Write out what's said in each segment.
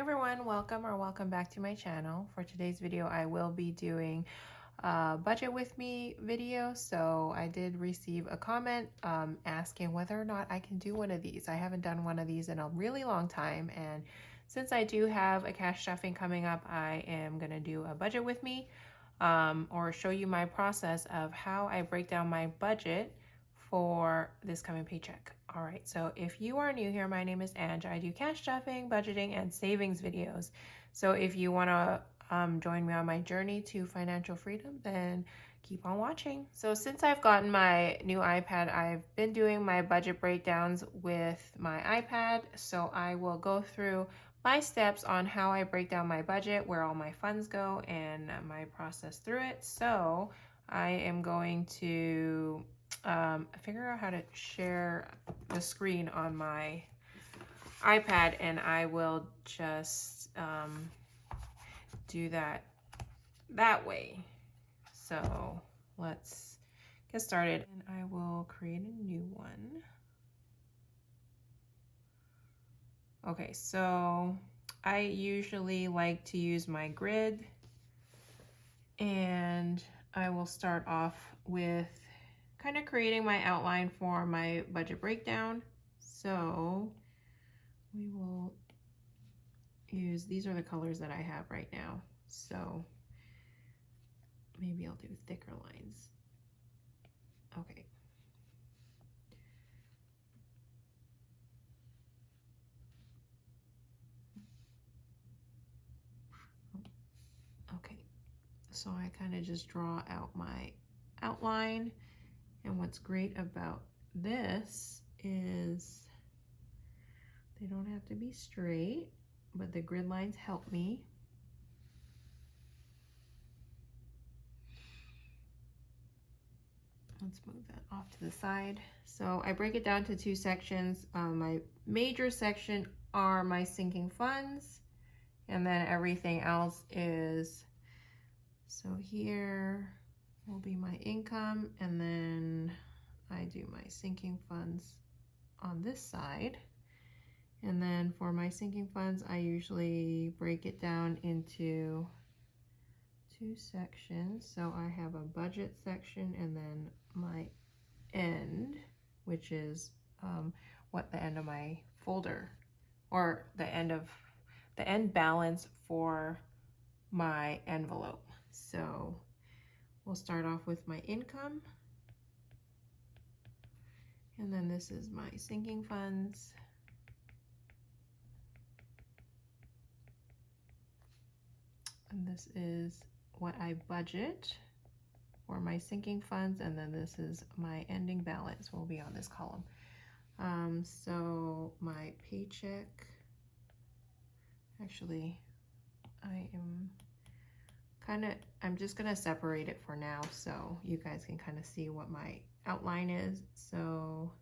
everyone, welcome back to my channel. For today's video, I will be doing a budget with me video. So I did receive a comment asking whether or not I can do one of these. I haven't done one of these in a really long time, and since I do have a cash stuffing coming up, I am gonna do a budget with me or show you my process of how I break down my budget for this coming paycheck. All right, so if you are new here, my name is Ange. I do cash stuffing, budgeting, and savings videos. So if you want to join me on my journey to financial freedom, then keep on watching. So since I've gotten my new iPad, I've been doing my budget breakdowns with my iPad. So I will go through my steps on how I break down my budget, where all my funds go, and my process through it. So I am going to figure out how to share the screen on my iPad, and I will just do that way. So let's get started, and I will create a new one. Okay, so I usually like to use my grid, and I will start off with kind of creating my outline for my budget breakdown. So we will use, these are the colors that I have right now. So maybe I'll do thicker lines. Okay. Okay. So I kind of just draw out my outline. And what's great about this is they don't have to be straight, but the grid lines help me. Let's move that off to the side. So I break it down to two sections. My major section are my sinking funds, and then everything else is, so here will be my income, and then I do my sinking funds on this side. And then for my sinking funds, I usually break it down into two sections. So I have a budget section, and then my end, which is what the end of my folder, or the end balance for my envelope. So we'll start off with my income, and then this is my sinking funds. And this is what I budget for my sinking funds, and then this is my ending balance will be on this column. So my paycheck, actually I'm just gonna separate it for now so you guys can kind of see what my outline is. So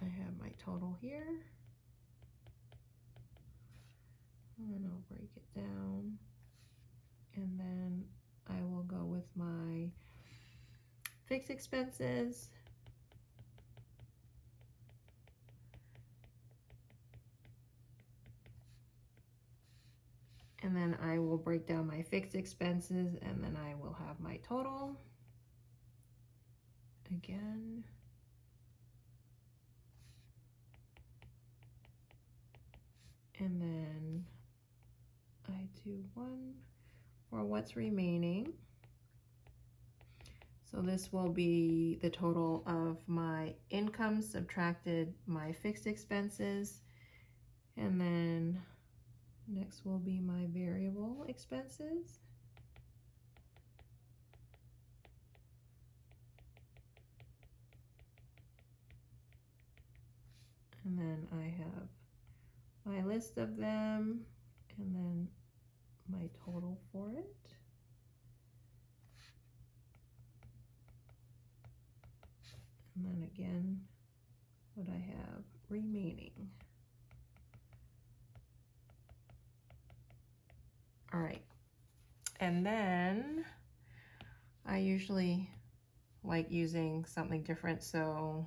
I have my total here, and then I'll break it down, and then I will go with my fixed expenses, and then I will break down my fixed expenses, and then I will have my total again. And then I do one for what's remaining. So this will be the total of my income subtracted my fixed expenses, and then next will be my variable expenses. And then I have my list of them, and then my total for it. And then again, what I have remaining. All right, and then I usually like using something different, so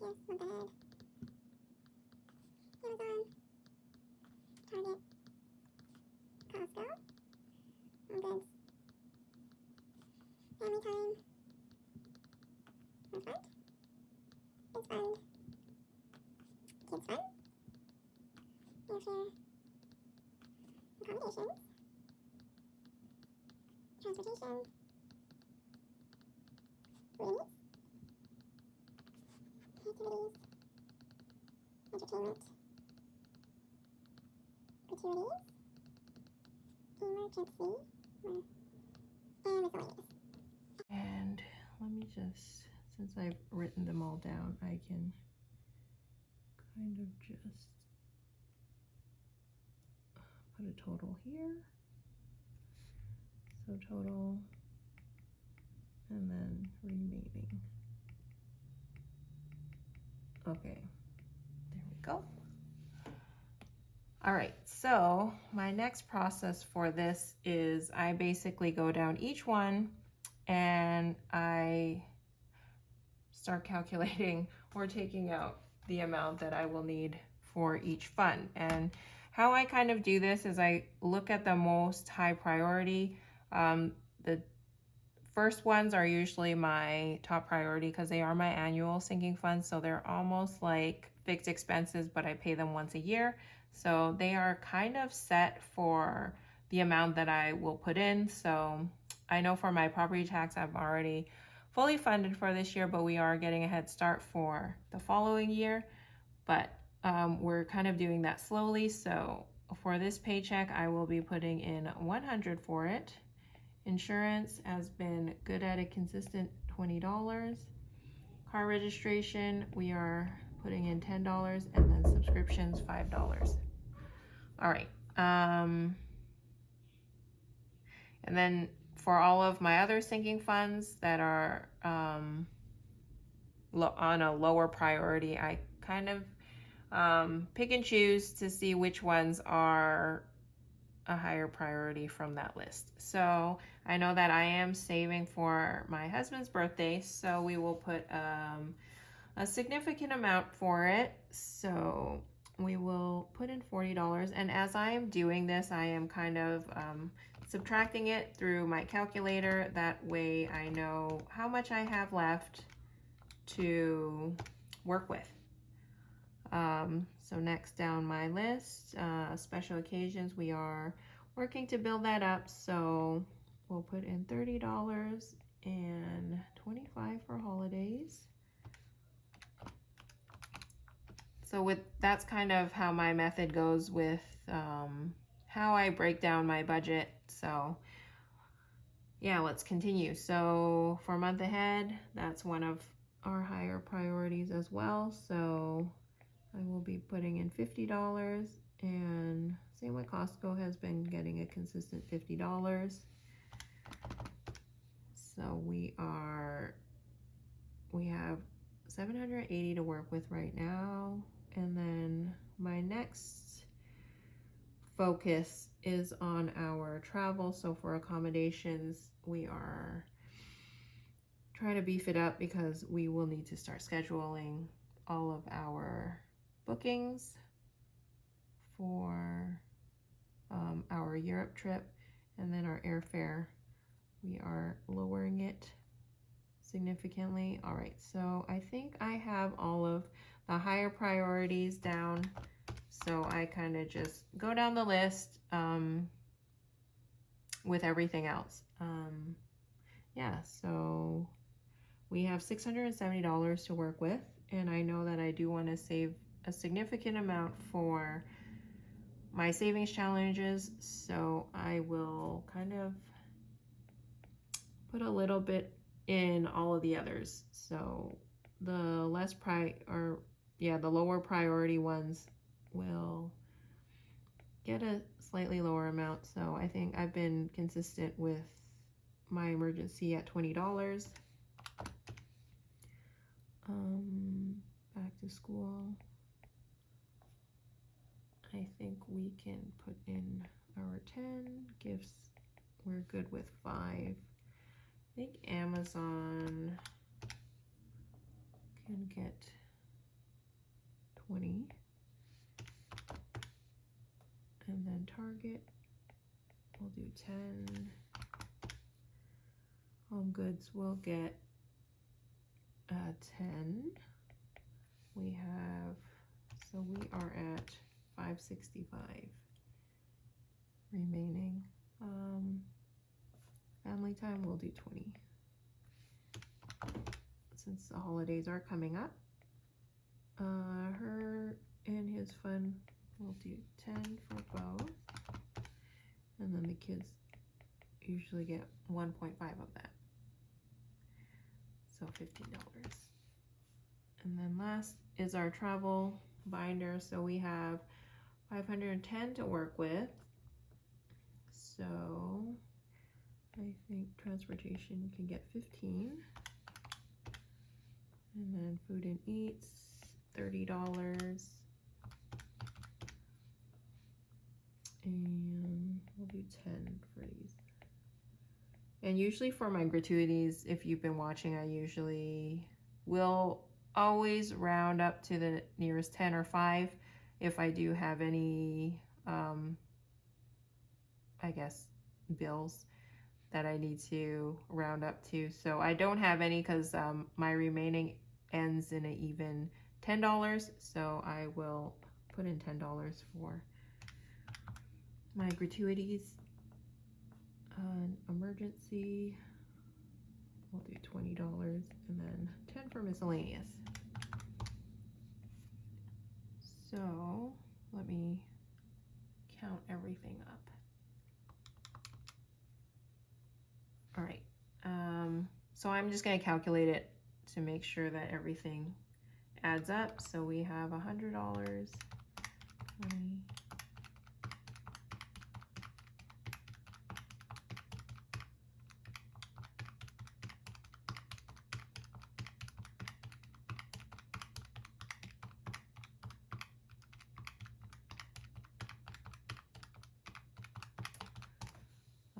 Gifts, month ahead. Amazon, Target, Costco, Home Goods, Family Time, Health Fund, Kids Fund, Kids Fund, Airfare, Accommodations, Transportation, Food and Activities, Entertainment, Gratuities, Emergency, and Miscellaneous. And let me just, since I've written them all down, I can kind of just put a total here. So total, and then remaining. Okay, there we go. All right, so my next process for this is I basically go down each one and I start calculating or taking out the amount that I will need for each fund. And how I kind of do this is I look at the most high priority. The first ones are usually my top priority because they are my annual sinking funds. So they're almost like fixed expenses, but I pay them once a year. So they are kind of set for the amount that I will put in. So I know for my property tax, I'm already fully funded for this year, but we are getting a head start for the following year. But we're kind of doing that slowly. So for this paycheck, I will be putting in $100 for it. Insurance has been good at a consistent $20. Car registration, we are putting in $10, and then subscriptions $5. All right. And then for all of my other sinking funds that are on a lower priority, I kind of pick and choose to see which ones are a higher priority from that list. So I know that I am saving for my husband's birthday, so we will put a significant amount for it. So we will put in $40. And as I am doing this, I am kind of subtracting it through my calculator. That way I know how much I have left to work with. So next down my list, special occasions, we are working to build that up. So we'll put in $30 and $25 for holidays. So that's kind of how my method goes with how I break down my budget. So yeah, let's continue. So for month ahead, that's one of our higher priorities as well. So I will be putting in $50, and same with Costco has been getting a consistent $50. So we have $780 to work with right now. And then my next focus is on our travel. So for accommodations, we are trying to beef it up because we will need to start scheduling all of our bookings for our Europe trip, and then our airfare, we are lowering it significantly. All right, so I think I have all of the higher priorities down. So I kind of just go down the list with everything else. Yeah, so we have $670 to work with, and I know that I do want to save a significant amount for my savings challenges, so I will kind of put a little bit in all of the others. So the the lower priority ones will get a slightly lower amount. So I think I've been consistent with my emergency at $20. Back to school, I think we can put in our 10 gifts. We're good with 5. I think Amazon can get 20. And then Target, we'll do 10. Home Goods will get 10. We have, so we are at 565 remaining. Family Time, we'll do 20. Since the holidays are coming up. Her and his fun, we'll do 10 for both. And then the kids usually get 1.5 of that. So $15. And then last is our travel binder. So we have 510 to work with. So I think transportation can get 15. And then food and eats, $30. And we'll do 10 for these. And usually for my gratuities, if you've been watching, I usually will always round up to the nearest 10 or 5 if I do have any, I guess, bills that I need to round up to. So I don't have any because my remaining ends in an even $10. So I will put in $10 for my gratuities. Emergency, we'll do $20 and then 10 for miscellaneous. So let me count everything up. All right, so I'm just going to calculate it to make sure that everything adds up. So we have $100, 20,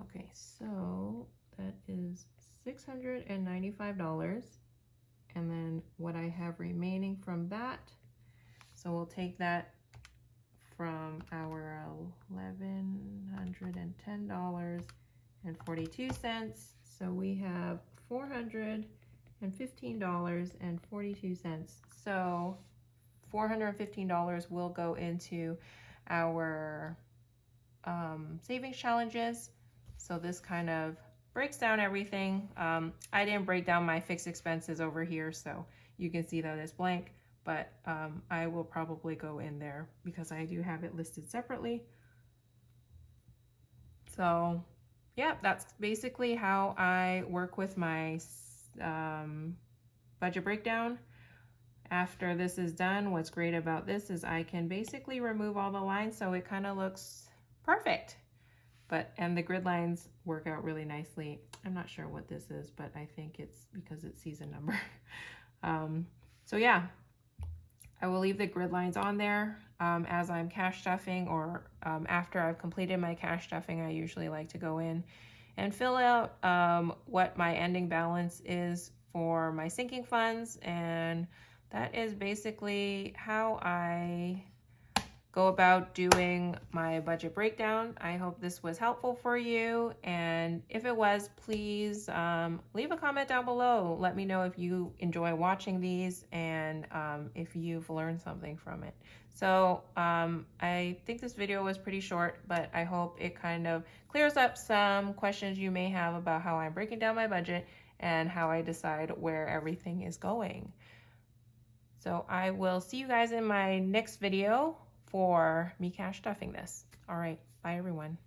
okay, so that is $695. And then what I have remaining from that, so we'll take that from our $1,110.42. So we have $415.42. So $415 will go into our savings challenges. So this kind of breaks down everything. I didn't break down my fixed expenses over here, so you can see that it's blank, but I will probably go in there because I do have it listed separately. So yeah, that's basically how I work with my budget breakdown. After this is done, what's great about this is I can basically remove all the lines so it kind of looks perfect. And the grid lines work out really nicely. I'm not sure what this is, but I think it's because it's season number. So yeah, I will leave the grid lines on there as I'm cash stuffing, or after I've completed my cash stuffing, I usually like to go in and fill out what my ending balance is for my sinking funds. And that is basically how I go about doing my budget breakdown. I hope this was helpful for you, and if it was, please leave a comment down below. Let me know if you enjoy watching these and if you've learned something from it. So I think this video was pretty short, but I hope it kind of clears up some questions you may have about how I'm breaking down my budget and how I decide where everything is going. So I will see you guys in my next video for me cash stuffing this. All right, bye everyone.